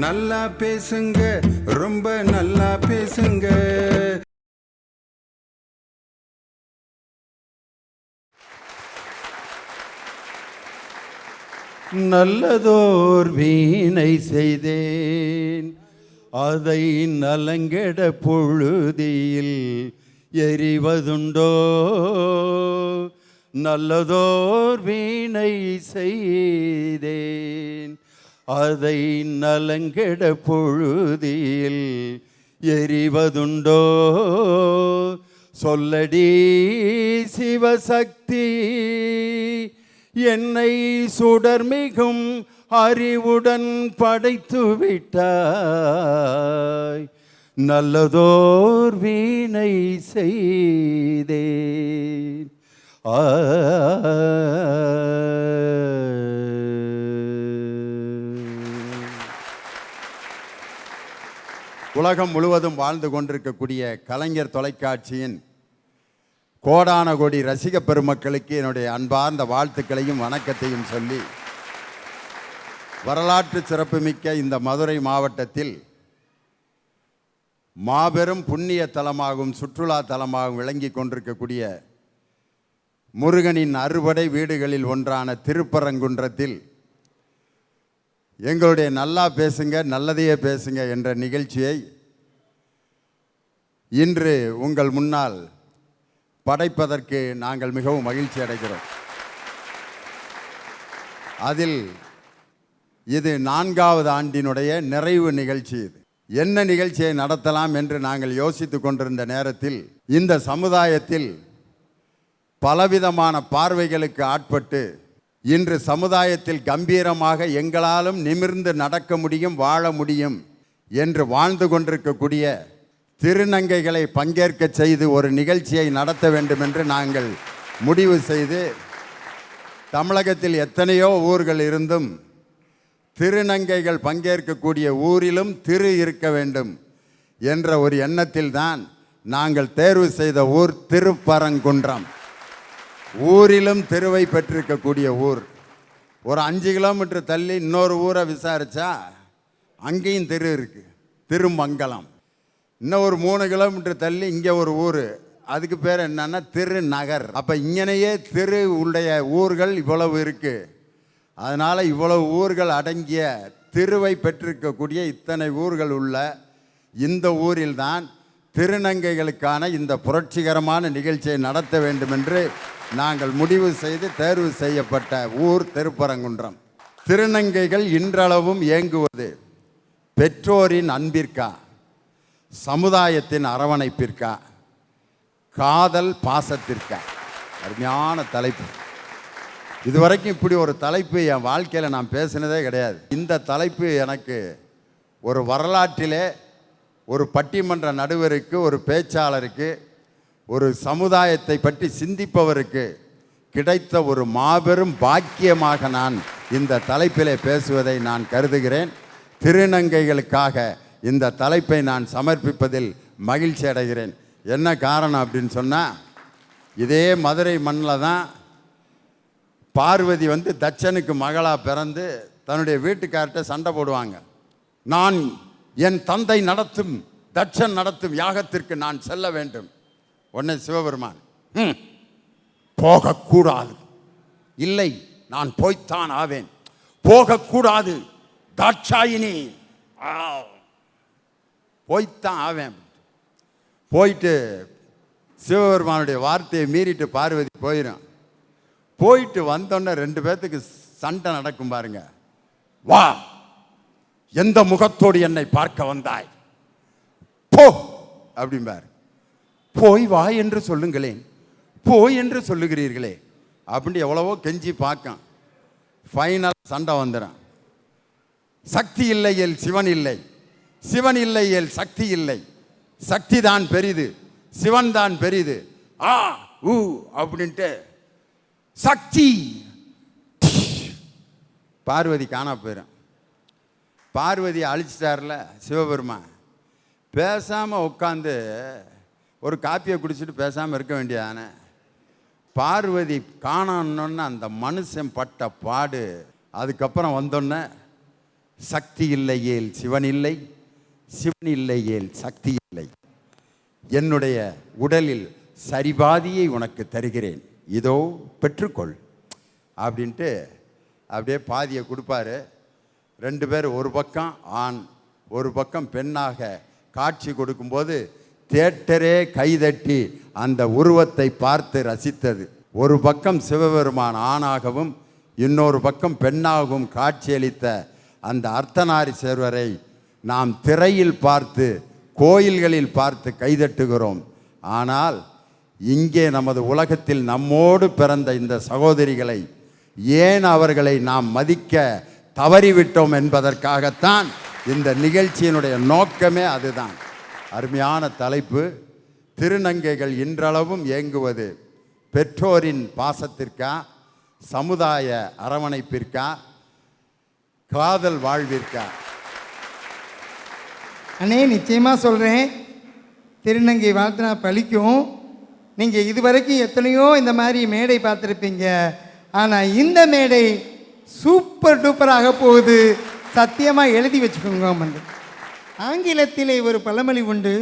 நல்லா பேசுங்க, ரொம்ப நல்லா பேசுங்க. நல்லதோர் வீணை செய்தேன், அதை நலங்கெட பொழுதியில் எறிவதுண்டோ. நல்லதோர் வீணை செய்தேன், அதை நலங்கெட பொழுதியில் எறிவதுண்டோ. சொல்லடி சிவசக்தி, என்னை சுடர்மிகும் அறிவுடன் படைத்து விட்டாய். நல்லதோர் வீணை செய்தேன். உலகம் முழுவதும் வாழ்ந்து கொண்டிருக்கக்கூடிய கலைஞர் தொலைக்காட்சியின் கோடான கோடி ரசிக பெருமக்களுக்கு என்னுடைய அன்பார்ந்த வாழ்த்துக்களையும் வணக்கத்தையும் சொல்லி, வரலாற்று சிறப்புமிக்க இந்த மதுரை மாவட்டத்தில் மாபெரும் புண்ணிய தலமாகவும் சுற்றுலா தலமாகவும் விளங்கி கொண்டிருக்கக்கூடிய முருகனின் அறுபடை வீடுகளில் ஒன்றான திருப்பரங்குன்றத்தில் எங்களுடைய நல்லா பேசுங்க நல்லதையே பேசுங்க என்ற நிகழ்ச்சியை இன்று உங்கள் முன்னால் படைப்பதற்கு நாங்கள் மிகவும் மகிழ்ச்சி அடைகிறோம். அதில் இது 4வது ஆண்டினுடைய நிறைவு நிகழ்ச்சி. இது என்ன நிகழ்ச்சியை நடத்தலாம் என்று நாங்கள் யோசித்து கொண்டிருந்த நேரத்தில் இந்த சமுதாயத்தில் பலவிதமான பார்வைகளுக்கு ஆட்பட்டு இன்று சமுதாயத்தில் கம்பீரமாக எங்களாலும் நிமிர்ந்து நடக்க முடியும், வாழ முடியும் என்று வாழ்ந்து கொண்டிருக்கக்கூடிய திருநங்கைகளை பங்கேற்க செய்து ஒரு நிகழ்ச்சியை நடத்த வேண்டும் என்று நாங்கள் முடிவு செய்து, தமிழகத்தில் எத்தனையோ ஊர்கள் இருந்தும் திருநங்கைகள் பங்கேற்கக்கூடிய ஊரிலும் திரு இருக்க வேண்டும் என்ற ஒரு எண்ணத்தில் தான் நாங்கள் தேர்வு செய்த ஊர் திருப்பரங்குன்றம். ஊரிலும் திருவை பெற்றிருக்கக்கூடிய ஊர். ஒரு 5 கிலோமீட்டர் தள்ளி இன்னொரு ஊரை விசாரித்தா அங்கேயும் திரு இருக்குது, திருமங்கலம். இன்னும் ஒரு 3 கிலோமீட்டர் தள்ளி இங்கே ஒரு ஊர், அதுக்கு பேர் என்னன்னா திருநகர். அப்போ இங்கனையே திரு உடைய ஊர்கள் இவ்வளவு இருக்குது. அதனால் இவ்வளவு ஊர்கள் அடங்கிய திருவை பெற்றிருக்கக்கூடிய இத்தனை ஊர்கள் உள்ள இந்த ஊரில்தான் திருநங்கைகளுக்கான இந்த புரட்சிகரமான நிகழ்ச்சியை நடத்த வேண்டும் என்று நாங்கள் முடிவு செய்து தேர்வு செய்யப்பட்ட ஊர் திருப்பரங்குன்றம். திருநங்கைகள் இன்றளவும் இயங்குவது பெற்றோரின் அன்பிற்கா, சமுதாயத்தின் அரவணைப்பிற்கா, காதல் பாசத்திற்கா? அருமையான தலைப்பு. இதுவரைக்கும் இப்படி ஒரு தலைப்பு என் வாழ்க்கையில் நான் பேசினதே கிடையாது. இந்த தலைப்பு எனக்கு ஒரு வரலாற்றிலே ஒரு பட்டிமன்ற நடுவருக்கு, ஒரு பேச்சாளருக்கு, ஒரு சமுதாயத்தை பற்றி சிந்திப்பவருக்கு கிடைத்த ஒரு மாபெரும் பாக்கியமாக நான் இந்த தலைப்பிலே பேசுவதை நான் கருதுகிறேன். திருநங்கைகளுக்காக இந்த தலைப்பை நான் சமர்ப்பிப்பதில் மகிழ்ச்சி அடைகிறேன். என்ன காரணம் அப்படின்னு சொன்னால், இதே மதுரை மண்ணில் தான் பார்வதி தட்சனுக்கு மகளாக பிறந்து தன்னுடைய வீட்டுக்கார்ட்ட சண்டை போடுவாங்க. நான் என் தந்தை நடத்தும், தட்சன் நடத்தும் யாகத்திற்கு நான் செல்ல வேண்டும். உடனே சிவபெருமான், போகக்கூடாது. இல்லை, நான் போய்த்தான் ஆவேன். போகக்கூடாது தாட்சாயினி, போய்த்தான் ஆவேன். போயிட்டு சிவபெருமானுடைய வார்த்தையை மீறிட்டு பார்வதி போயிடும். போயிட்டு வந்தோடனே 2 பேர்த்துக்கு சண்டை நடக்கும் பாருங்க. வா, எந்த முகத்தோடு என்னை பார்க்க வந்தாய்? போ அப்படிம்பார். போய் வா என்று சொல்லுங்களேன், போய் என்று சொல்லுகிறீர்களே அப்படின்னு எவ்வளவோ கெஞ்சி பார்க்க ஃபைனல் சண்டை வந்துடும். சக்தி இல்லையேல் சிவன் இல்லை, சிவன் இல்லையேல் சக்தி இல்லை, சக்தி தான் பெரிது, சிவன் தான் பெரிது, ஆ ஊ அப்படின்ட்டு சக்தி பார்வதி காணா போயிடும். பார்வதி அழிச்சிட்டார்ல சிவபெருமான். பேசாமல் உட்காந்து ஒரு காப்பியை குடிச்சிட்டு பேசாமல் இருக்க வேண்டியதானே. பார்வதி காணோன்னு அந்த மனுஷன் பட்ட பாடு. அதுக்கப்புறம் வந்தோன்னே சக்தி இல்லையேல் சிவன் இல்லை, சிவன் இல்லையேல் சக்தி இல்லை. என்னுடைய உடலில் சரிபாதியை உனக்கு தருகிறேன், இதோ பெற்றுக்கொள் அப்படின்ட்டு அப்படியே பாதியை கொடுப்பாரு. 2 பேர் ஒரு பக்கம் ஆண் ஒரு பக்கம் பெண்ணாக காட்சி கொடுக்கும்போது தியேட்டரே கைதட்டி அந்த உருவத்தை பார்த்து ரசித்தது. ஒரு பக்கம் சிவபெருமான் ஆணாகவும் இன்னொரு பக்கம் பெண்ணாகவும் காட்சியளித்த அந்த அர்த்தநாரீஸ்வரரை நாம் திரையில் பார்த்து கோயில்களில் பார்த்து கைதட்டுகிறோம். ஆனால் இங்கே நமது உலகத்தில் நம்மோடு பிறந்த இந்த சகோதரிகளை ஏன் அவர்களை நாம் மதிக்க தவறிவிட்டோம் என்பதற்காகத்தான் இந்த நிகழ்ச்சியினுடைய நோக்கமே அதுதான். அருமையான தலைப்பு. திருநங்கைகள் இன்றளவும் ஏங்குவது பெற்றோரின் பாசத்திற்கா, சமுதாய அரவணைப்பிற்கா, காதல் வாழ்விற்கா? அண்ணே நிச்சயமாக சொல்கிறேன், திருநங்கை வாழ்த்துனா பழிக்கும். நீங்கள் இதுவரைக்கும் எத்தனையோ இந்த மாதிரி மேடை பார்த்துருப்பீங்க. ஆனால் இந்த மேடை சூப்பர் டூப்பராக போகுது. சத்தியமாக எழுதி வச்சுக்கோங்க. ஆங்கிலத்திலே ஒரு பழமொழி உண்டு,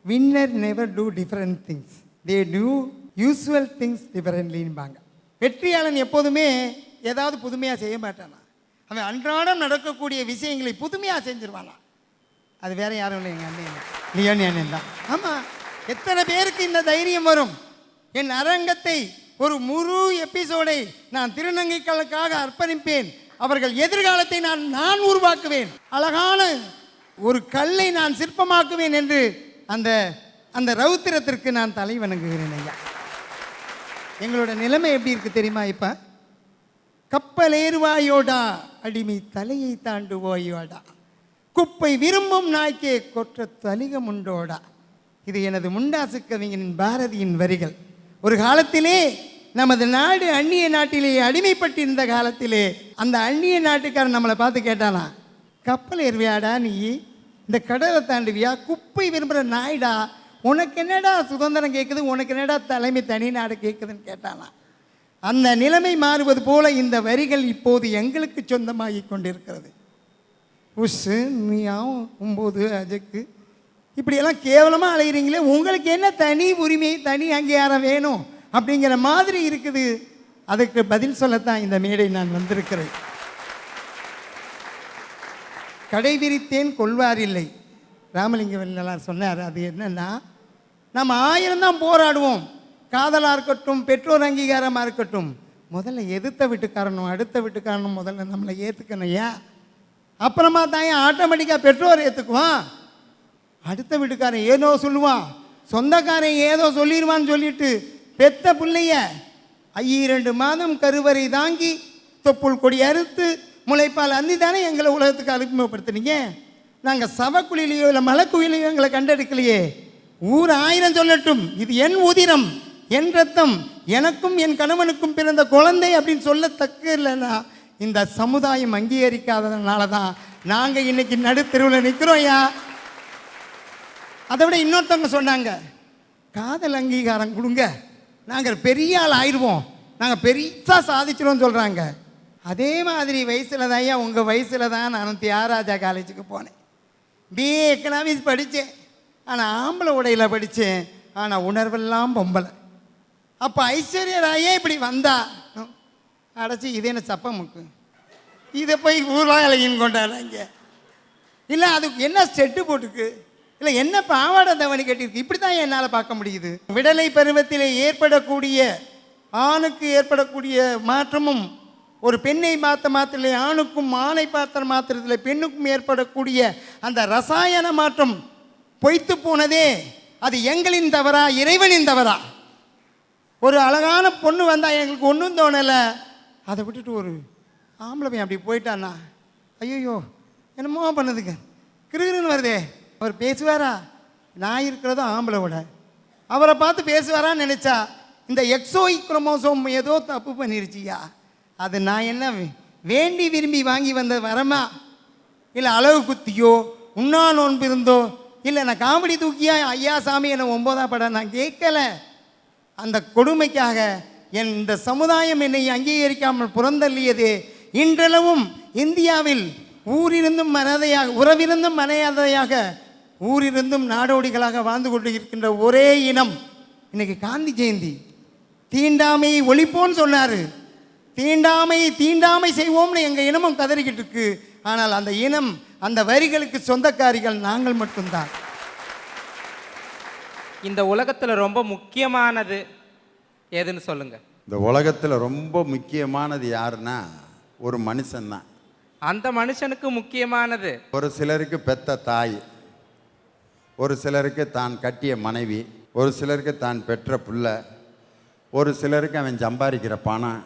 winner never do different things, they do usual things டிஃப்ரெண்ட்லின்பாங்க. வெற்றியாளன் எப்போதுமே ஏதாவது புதுமையாக செய்ய மாட்டானா, அவன் அன்றாடம் நடக்கக்கூடிய விஷயங்களை புதுமையாக செஞ்சிருவானா. அது வேற யாரும் இல்லை, எங்கள் அண்ணன் லியோனி அண்ணன் தான். ஆமாம், எத்தனை பேருக்கு இந்த தைரியம் வரும்? என் அரங்கத்தை ஒரு முழு எபிசோடை நான் திருநங்கைகளுக்காக அர்ப்பணிப்பேன், அவர்கள் எதிர்காலத்தை நான் உருவாக்குவேன், அழகான ஒரு கல்லை நான் சிற்பமாக்குவேன் என்று அந்த அந்த ரௌத்திரத்திற்கு நான் தலை வணங்குகிறேன் ஐயா. எங்களோட நிலைமை எப்படி இருக்குது தெரியுமா? இப்போ கப்பல் ஏறுவாயோடா, அடிமை தலையை தாண்டுவோயோடா, குப்பை விரும்பும் நாய்க்கே கொற்ற தலிகம் உண்டோடா. இது எனது முண்டாசு கவிஞனின் பாரதியின் வரிகள். ஒரு காலத்திலே நமது நாடு அந்நிய நாட்டிலே அடிமைப்பட்டிருந்த காலத்திலே அந்த அந்நிய நாட்டுக்காரன் நம்மளை பார்த்து கேட்டானா, கப்பல் ஏறுவியாடா நீ, இந்த கடலை தாண்டுவியா, குப்பை விரும்புகிற நாய்டா, உனக்கு என்னடா சுதந்திரம் கேட்குது, உனக்கு என்னடா தலைமை தனி நாடு கேட்குதுன்னு கேட்டானா. அந்த நிலைமை மாறுவது போல இந்த வரிகள் இப்போது எங்களுக்கு சொந்தமாகி கொண்டிருக்கிறது. உஷு நீயாவும் 9 அஜக்கு இப்படியெல்லாம் கேவலமாக அலைகிறீங்களே, உங்களுக்கு என்ன தனி உரிமை, தனி அங்கீகாரம் வேணும் அப்படிங்கிற மாதிரி இருக்குது. அதுக்கு பதில் சொல்லத்தான் இந்த மேடை நான் வந்திருக்கிறேன். கடை விரித்தேன் கொள்வார் இல்லை, ராமலிங்க வள்ளலார் சொன்னார். அது என்னன்னா, நம்ம 1000 தான் போராடுவோம், காதலாக இருக்கட்டும், பெற்றோர் அங்கீகாரமாக இருக்கட்டும், முதல்ல எதிர்த்த வீட்டுக்காரனும் அடுத்த வீட்டுக்காரனும் முதல்ல நம்மளை ஏற்றுக்கணும். ஏன்? அப்புறமா தான் ஆட்டோமேட்டிக்காக பெற்றோர் ஏற்றுக்குவான். அடுத்த வீட்டுக்காரன் ஏதோ சொல்லுவான், சொந்தக்காரன் ஏதோ சொல்லிடுவான்னு சொல்லிட்டு பெத்த பிள்ளைய 2 மாதம் கருவறை தாங்கி தொப்புள் கொடி அறுத்து முளைப்பால் அந்தி தானே எங்களை உலகத்துக்கு அறிமுகப்படுத்துனீங்க. நாங்கள் சவக்குழியிலையோ இல்லை மலைக்குழியிலையோ எங்களை கண்டெடுக்கலையே. ஊர் 1000 சொல்லட்டும், இது என் உதிரம், என் ரத்தம், எனக்கும் என் கணவனுக்கும் பிறந்த குழந்தை அப்படின்னு சொல்லத்தக்க இல்லைன்னா இந்த சமுதாயம் அங்கீகரிக்காததுனால தான் நாங்கள் இன்னைக்கு நடுத்தெருவில் நிற்கிறோம். ஐயா, அதை விட இன்னொருத்தவங்க சொன்னாங்க, காதல் அங்கீகாரம் கொடுங்க, நாங்கள் பெரிய ஆள் ஆயிடுவோம், நாங்கள் பெருசாக சாதிச்சிடுவோம் சொல்கிறாங்க. அதே மாதிரி வயசில் தான் ஐயா, உங்கள் வயசில் தான் நான் தியாகராஜா காலேஜுக்கு போனேன், பிஏ எக்கனாமிக்ஸ் படித்தேன். ஆனால் ஆம்பளை உடையில் படித்தேன், ஆனால் உணர்வெல்லாம் பொம்பலை. அப்போ ஐஸ்வர்யா ராயே இப்படி வந்தா அடைச்சி இது என்ன சப்பமுக்கு, இதை போய் ஊர்வாயின்னு கொண்டாடுறாங்க. இல்லை அதுக்கு என்ன செட்டு போட்டுக்கு, இல்லை என்ன பாவாடை தவணி கட்டியிருக்கு, இப்படி தான் என்னால் பார்க்க முடியுது. விடலை பருவத்தில் ஏற்படக்கூடிய ஆணுக்கு ஏற்படக்கூடிய மாற்றமும் ஒரு பெண்ணை மாத்திரத்திலே ஆணுக்கும், ஆணை மாத்திரத்தில் பெண்ணுக்கும் ஏற்படக்கூடிய அந்த ரசாயன மாற்றம் பொய்த்து போனதே, அது எங்களின் தவறா இறைவனின் தவறா? ஒரு அழகான பொண்ணு வந்தால் எங்களுக்கு ஒன்றும் தோணலை, அதை விட்டுட்டு ஒரு ஆம்பளை பையன் அப்படி போயிட்டான்னா ஐயோ என்னமோ பண்ணுதுங்க, கிருகிருன்னு வருதே. அவர் பேசுவாரா? நான் இருக்கிறதும் ஆம்பளையோட, அவரை பார்த்து பேசுவாரான்னு நினச்சா இந்த எக்ஸோய் குரோமோசோம் ஏதோ தப்பு பண்ணிருச்சியா. அது நான் என்ன வேண்டி விரும்பி வாங்கி வந்த வரமா, இல்லை அளவு குத்தியோ உண்ணா நோன்பு இருந்தோ, இல்லை நான் காமெடி தூக்கியா ஐயா சாமி என்னை 9ஆம் படம் நான் கேட்கல. அந்த கொடுமைக்காக இந்த சமுதாயம் என்னை அங்கீகரிக்காமல் புறந்தள்ளியதே. இன்றளவும் இந்தியாவில் ஊரிருந்தும் மனதையாக உறவிருந்தும் மனையாதையாக ஊரிருந்தும் நாடோடிகளாக வாழ்ந்து கொண்டு இருக்கின்ற ஒரே இனம். இன்னைக்கு காந்தி ஜெயந்தி. தீண்டாமையை ஒழிப்போன்னு சொன்னார். தீண்டாமை செய்வோம்னு எங்கள் இனமும் கதறிக்கிட்டு இருக்கு. ஆனால் அந்த இனம், அந்த வரிகளுக்கு சொந்தக்காரிகள் நாங்கள் மட்டும்தான். இந்த உலகத்தில் ரொம்ப முக்கியமானது எதுன்னு சொல்லுங்க. இந்த உலகத்தில் ரொம்ப முக்கியமானது யாருன்னா ஒரு மனுஷன்தான். அந்த மனுஷனுக்கு முக்கியமானது ஒரு சிலருக்கு பெத்த தாய், ஒரு சிலருக்கு தான் கட்டிய மனைவி, ஒரு சிலருக்கு தான் பெற்ற பிள்ளை, ஒரு சிலருக்கு அவன் சம்பாதிக்கிற பணம்.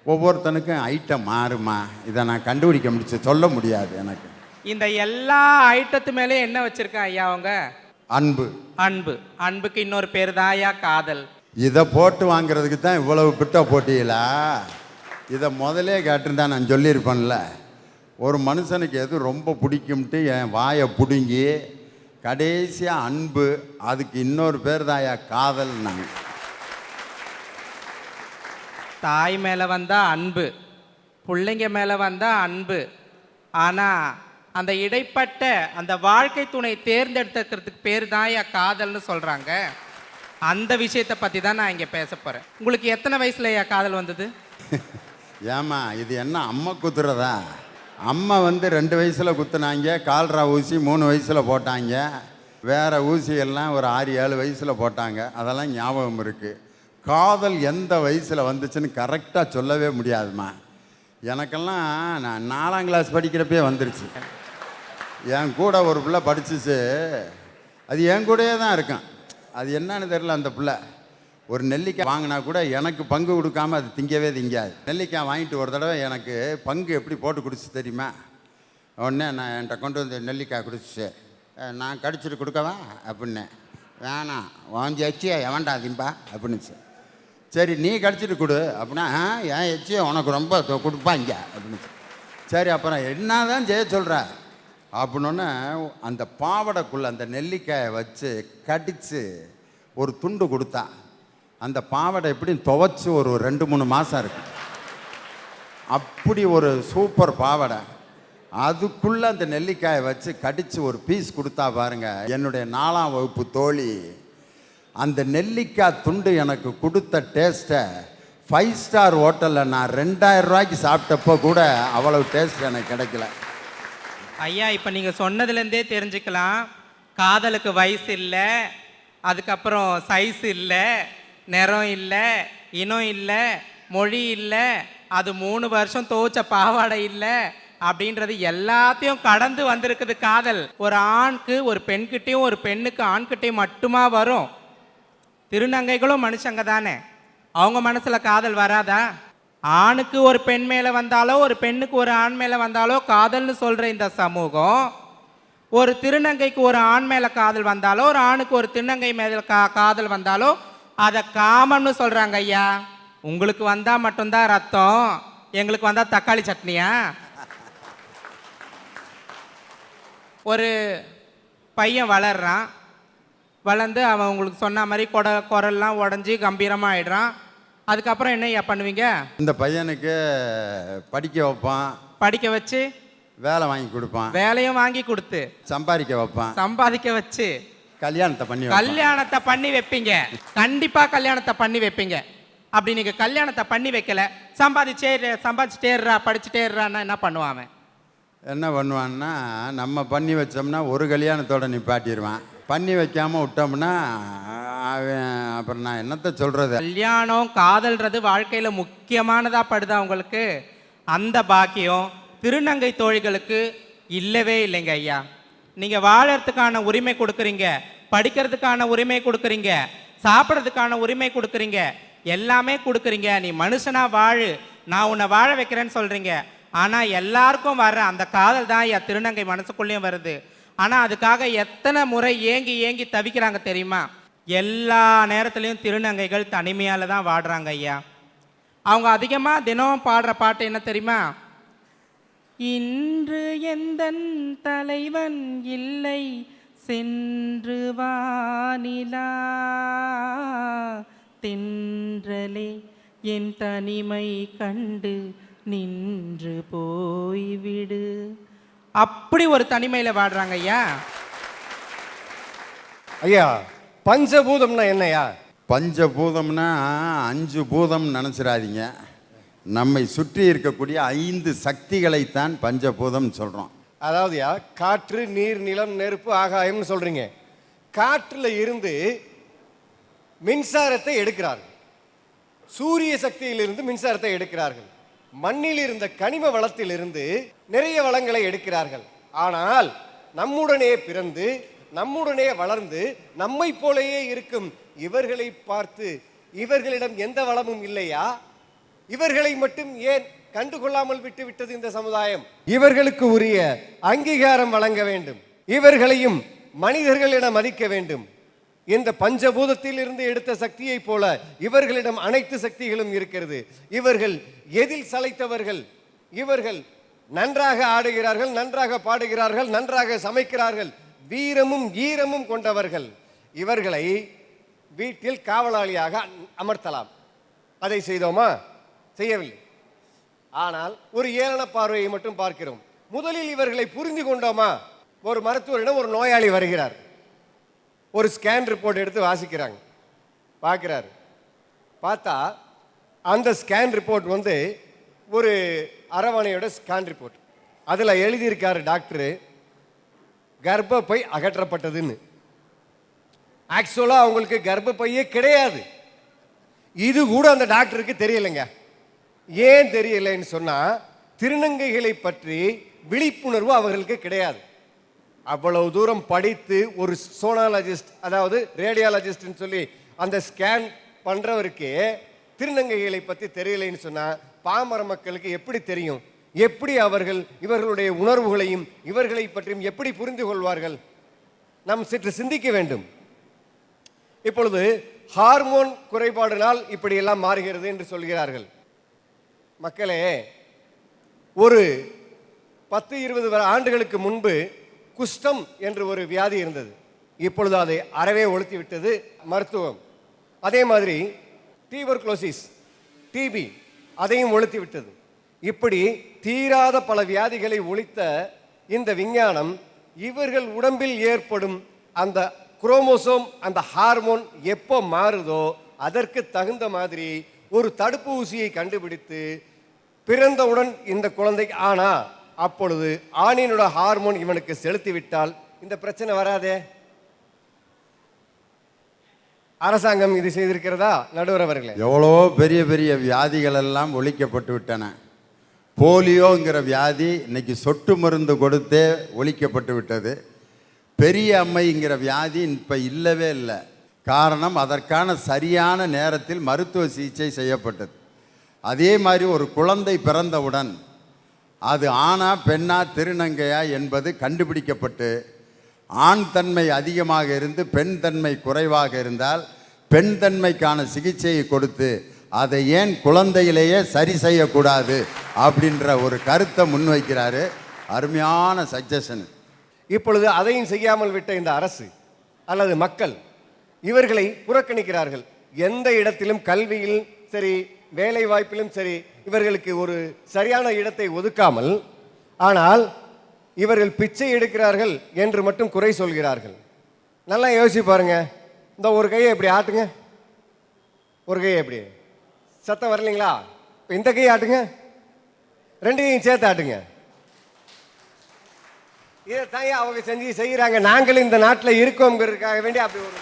ஒவ்வொருத்தனுக்கும் ஐட்டம் மாறுமா. இதை நான் கண்டுபிடிக்க முடிச்சு சொல்ல முடியாது எனக்கு. இந்த எல்லா ஐட்டத்து மேலே என்ன வச்சிருக்கேன் ஐயா அவங்க? அன்பு. அன்புக்கு இன்னொரு பேர் தான் ஐயா காதல். இதை போட்டு வாங்கிறதுக்கு தான் இவ்வளவு பிட்ட போட்டியிலா? இதை முதலே கேட்டிருந்தா நான் சொல்லியிருப்பேன்ல. ஒரு மனுஷனுக்கு எது ரொம்ப பிடிக்கும்ட்டு என் வாயை பிடுங்கி கடைசியாக அன்பு, அதுக்கு இன்னொரு பேர் தாயா காதல். நாங்கள் தாய் மேலே வந்தால் அன்பு, பிள்ளைங்க மேலே வந்தால் அன்பு. ஆனால் அந்த இடைப்பட்ட அந்த வாழ்க்கை துணை தேர்ந்தெடுத்துக்கிறதுக்கு பேர் தான் ஐயா காதல்னு சொல்கிறாங்க. அந்த விஷயத்தை பற்றி தான் நான் இங்கே பேச போகிறேன். உங்களுக்கு எத்தனை வயசுல ஐயா காதல் வந்தது? ஏம்மா இது என்ன அம்மா குத்துறதா? அம்மா 2 வயசில் குத்துனாங்க, கால்ரா ஊசி 3 வயசில் போட்டாங்க, வேறு ஊசியெல்லாம் ஒரு 6-7 வயசில் போட்டாங்க. அதெல்லாம் ஞாபகம் இருக்குது. காதல் எந்த வயசில் வந்துச்சுன்னு கரெக்டாக சொல்லவே முடியாதுமா. எனக்கெல்லாம் நான் 4ஆம் கிளாஸ் படிக்கிறப்பே வந்துருச்சு. என் கூட ஒரு பிள்ளை படிச்சிச்சு, அது என் கூடயே தான் இருக்கும். அது என்னன்னு தெரியல. அந்த பிள்ளை ஒரு நெல்லிக்காய் வாங்கினா கூட எனக்கு பங்கு கொடுக்காம அது திங்கவே திங்காது. நெல்லிக்காய் வாங்கிட்டு ஒரு தடவை எனக்கு பங்கு எப்படி போட்டு குடிச்சு தெரியுமா? உடனே நான் என்கிட்ட கொண்டு வந்து நெல்லிக்காய் குடிச்சிச்சு. நான் கடிச்சிட்டு கொடுக்கவா அப்படின்னேன். வேணாம், வாங்கி எச்சியா எவன்டா திம்பா அப்படின்னுச்சு. சரி நீ கடிச்சிட்டு கொடு அப்படின்னா, என் எச்சியை உனக்கு ரொம்ப கொடுப்பாங்க அப்படின்னுச்சு. சரி அப்புறம் என்ன தான் செய்ய சொல்கிற அப்படின்னோடனே அந்த பாவடைக்குள்ளே அந்த நெல்லிக்காயை வச்சு கடித்து ஒரு துண்டு கொடுத்தா. அந்த பாவடை எப்படியும் துவைச்சி ஒரு 2-3 மாதம் இருக்கு. அப்படி ஒரு சூப்பர் பாவடை. அதுக்குள்ளே அந்த நெல்லிக்காயை வச்சு கடித்து ஒரு பீஸ் கொடுத்தா பாருங்க. என்னுடைய 4ஆம் வகுப்பு தோழி அந்த நெல்லிக்காய் துண்டு எனக்கு கொடுத்த டேஸ்ட்டை 5 ஸ்டார் ஹோட்டலில் நான் 2000 ரூபாய்க்கு சாப்பிட்டப்போ கூட அவ்வளவு டேஸ்ட் எனக்கு கிடைக்கல. ஐயா இப்போ நீங்கள் சொன்னதுலேருந்தே தெரிஞ்சுக்கலாம், காதலுக்கு வயசு இல்லை, அதுக்கப்புறம் சைஸ் இல்லை, நிறம் இல்லை, இனம் இல்லை, மொழி இல்லை, அது 3 வருஷம் துவைச்ச பாவாடை இல்லை அப்படின்றது எல்லாத்தையும் கடந்து வந்திருக்குது காதல். ஒரு ஆணுக்கு ஒரு பெண்கிட்டையும் ஒரு பெண்ணுக்கு ஆண்கிட்டையும் மட்டுமா வரும்? திருநங்கைகளும் மனுஷங்க தானே, அவங்க மனசில் காதல் வராதா? ஆணுக்கு ஒரு பெண் மேலே வந்தாலோ ஒரு பெண்ணுக்கு ஒரு ஆண் மேலே வந்தாலோ காதல்னு சொல்கிற இந்த சமூகம், ஒரு திருநங்கைக்கு ஒரு ஆண் மேலே காதல் வந்தாலோ ஒரு ஆணுக்கு ஒரு திருநங்கை மேலே காதல் வந்தாலோ அதை காமம்னு சொல்கிறாங்க. ஐயா உங்களுக்கு வந்தால் மட்டும்தான் ரத்தம், எங்களுக்கு வந்தால் தக்காளி சட்னியா? ஒரு பையன் வளர்றான், வளர்ந்து அவன் உங்களுக்கு சொன்ன மாதிரி குரல்லாம் உடஞ்சி கம்பீரமாக ஆயிடுறான். அதுக்கப்புறம் என்ன பண்ணுவீங்க? இந்த பையனுக்கு படிக்க வைப்பான், படிக்க வச்சு வேலை வாங்கி கொடுப்பான், வேலையும் வாங்கி கொடுத்து சம்பாதிக்க வைப்பான், சம்பாதிக்க வச்சு கல்யாணத்தை பண்ணி வைப்பீங்க. கண்டிப்பா கல்யாணத்தை பண்ணி வைப்பீங்க. அப்படி நீங்க கல்யாணத்தை பண்ணி வைக்கல, சம்பாதிச்சுட்டேர்றா படிச்சுட்டேர்றான்னா என்ன பண்ணுவான்? என்ன பண்ணுவான்னா, நம்ம பண்ணி வச்சோம்னா ஒரு கல்யாணத்தோட நிப்பாட்டிடுவான். பண்ணி வைக்காம விட்டோம்னா அவன் அப்புறம் நான் என்னத்த சொல்றது? கல்யாணம் காதல்றது வாழ்க்கையில முக்கியமானதா படுதா உங்களுக்கு? அந்த பாக்கியம் திருநங்கை தோழிகளுக்கு இல்லவே இல்லைங்க ஐயா. நீங்க வாழறதுக்கான உரிமை கொடுக்குறீங்க, படிக்கிறதுக்கான உரிமை கொடுக்குறீங்க, சாப்பிட்றதுக்கான உரிமை கொடுக்குறீங்க, எல்லாமே கொடுக்குறீங்க. நீ மனுஷனா வாழு, நான் உன்னை வாழ வைக்கிறேன்னு சொல்றீங்க. ஆனா எல்லாருக்கும் வர்ற அந்த காதல் தான் ஐயா திருநங்கை மனசுக்குள்ளேயும் வருது. ஆனா அதுக்காக எத்தனை முறை ஏங்கி ஏங்கி தவிக்கிறாங்க தெரியுமா? எல்லா நேரத்துலையும் திருநங்கைகள் தனிமையால தான் வாடுறாங்க ஐயா. அவங்க அதிகமாக தினம் பாடுற பாட்டு என்ன தெரியுமா? இன்று எந்தன் தலைவன் இல்லை, சென்று வானிலா தென்றலே என் தனிமை கண்டு நின்று போய்விடு அப்படி ஒரு தனிமையில் வாடுறாங்க ஐயா. ஐயா, பஞ்சபூதம்னா என்னையா? பஞ்சபூதம்னா 5 பூதம் நினச்சிடாதீங்க. நம்மை சுற்றி இருக்கக்கூடிய 5 சக்திகளைத்தான் பஞ்சபூதம் சொல்கிறோம். அதாவதுயா, காற்று, நீர், நிலம், நெருப்பு, ஆகாயம்னு சொல்றீங்க. காற்றுல இருந்து மின்சாரத்தை எடுக்கிறார்கள், சூரிய சக்தியிலிருந்து மின்சாரத்தை எடுக்கிறார்கள், மண்ணில் இருந்த கனிம வளத்திலிருந்து நிறைய வளங்களை எடுக்கிறார்கள். ஆனால் நம்முடனே பிறந்து நம்முடனே வளர்ந்து நம்மை போலேயே இருக்கும் இவர்களை பார்த்து இவர்களிடம் எந்த வளமும் இல்லையா? இவர்களை மட்டும் ஏன் கண்டுகொள்ளாமல் விட்டு விட்டது இந்த சமுதாயம்? இவர்களுக்கு உரிய அங்கீகாரம் வழங்க வேண்டும், இவர்களையும் மனிதர்களிடம் மதிக்க வேண்டும். இந்த பஞ்சபூதத்தில் இருந்து எடுத்த சக்தியை போல இவர்களிடம் அனைத்து சக்திகளும் இருக்கிறது. இவர்கள் எதில் சளைத்தவர்கள்? இவர்கள் நன்றாக ஆடுகிறார்கள், நன்றாக பாடுகிறார்கள், நன்றாக சமைக்கிறார்கள், வீரமும் ஈரமும் கொண்டவர்கள். இவர்களை வீட்டில் காவலாளியாக அமர்த்தலாம். அதை செய்தோமா? செய்யவில்லை. ஆனால் ஒரு ஏளன பார்வையை மட்டும் பார்க்கிறோம். முதலில் இவர்களை புரிந்து கொண்டோமா? ஒரு மருத்துவரிடம் ஒரு நோயாளி வருகிறார், ஒரு ஸ்கேன் ரிப்போர்ட் எடுத்து வாசிக்கிறாங்க, பார்க்கிறார். பார்த்தா அந்த ஸ்கேன் ரிப்போர்ட் ஒரு அரவணையோட ஸ்கேன் ரிப்போர்ட். அதில் எழுதியிருக்காரு டாக்டரு, கர்ப்பப்பை அகற்றப்பட்டதுன்னு. ஆக்சுவலாக அவங்களுக்கு கர்ப்பப்பையே கிடையாது. இது கூட அந்த டாக்டருக்கு தெரியலைங்க. ஏன் தெரியலைன்னு சொன்னால், திருநங்கைகளை பற்றி விழிப்புணர்வு அவர்களுக்கு கிடையாது. அவ்வளவு தூரம் படித்து ஒரு சோனாலஜிஸ்ட், அதாவது ரேடியாலஜிஸ்ட்னு சொல்லி அந்த ஸ்கேன் பண்ணுறவருக்கு திருநங்கைகளை பற்றி தெரியலைன்னு சொன்னால் பாமர மக்களுக்கு எப்படி தெரியும்? எப்படி அவர்கள் இவர்களுடைய உணர்வுகளையும் இவர்களை பற்றியும் எப்படி புரிந்து கொள்வார்கள்? நாம் சற்று சிந்திக்க வேண்டும். இப்பொழுது ஹார்மோன் குறைபாடுனால் இப்படியெல்லாம் மாறுகிறது என்று சொல்கிறார்கள். மக்களே, ஒரு 10-20 ஆண்டுகளுக்கு முன்பு குஷ்டம் என்று ஒரு வியாதி இருந்தது. இப்பொழுது அதை அறவே ஒழித்து விட்டது மருத்துவம். அதே மாதிரி டியூபர்குலோசிஸ், டிபி, அதையும் ஒழித்து விட்டது. இப்படி தீராத பல வியாதிகளை ஒழித்த இந்த விஞ்ஞானம் இவர்கள் உடம்பில் ஏற்படும் அந்த குரோமோசோம், அந்த ஹார்மோன் எப்போ மாறுதோ அதற்கு தகுந்த மாதிரி ஒரு தடுப்பு ஊசியை கண்டுபிடித்து பிறந்தவுடன் இந்த குழந்தைக்கு ஆனா அப்பொழுது ஆணினோட ஹார்மோன் இவனுக்கு செலுத்தி விட்டால் இந்த பிரச்சனை வராதே. அரசாங்கம் இது செய்திருக்கிறதா நடுவர் அவர்களே? எவ்வளோ பெரிய பெரிய வியாதிகள் எல்லாம் ஒழிக்கப்பட்டு விட்டன. போலியோங்கிற வியாதி இன்னைக்கு சொட்டு மருந்து கொடுத்தே ஒழிக்கப்பட்டு விட்டது. பெரிய அம்மைங்கிற வியாதி இப்போ இல்லவே இல்லை. காரணம், அதற்கான சரியான நேரத்தில் மருத்துவ சிகிச்சை செய்யப்பட்டது. அதே மாதிரி ஒரு குழந்தை பிறந்தவுடன் அது ஆணா பெண்ணா திருநங்கையா என்பது கண்டுபிடிக்கப்பட்டு, ஆண் தன்மை அதிகமாக இருந்து பெண் தன்மை குறைவாக இருந்தால் பெண் தன்மைக்கான சிகிச்சையை கொடுத்து அதை ஏன் குழந்தையிலேயே சரி செய்யக்கூடாது அப்படின்ற ஒரு கருத்தை முன்வைக்கிறாரு. அருமையான சஜஷன். இப்பொழுது அதையும் செய்யாமல் விட்ட இந்த அரசு அல்லது மக்கள் இவர்களை புறக்கணிக்கிறார்கள். எந்த இடத்திலும் கல்வியில் சரி, வேலை வாய்ப்பிலும் சரி, இவர்களுக்கு ஒரு சரியான இடத்தை ஒதுக்காமல், ஆனால் இவர்கள் பிச்சை எடுக்கிறார்கள் என்று மட்டும் குறை சொல்கிறார்கள். நல்லா யோசிச்சு பாருங்க. இந்த ஒரு கையை எப்படி ஆட்டுங்க, ஒரு கையை எப்படி, சத்தம் வரலைங்களா? இப்போ இந்த கையை ஆட்டுங்க, 2 கையும் சேர்த்து ஆட்டுங்க. இதை தான் அவங்க செஞ்சு செய்கிறாங்க. நாங்கள் இந்த நாட்டில் இருக்கோங்கிறதுக்காக வேண்டி அப்படி ஒரு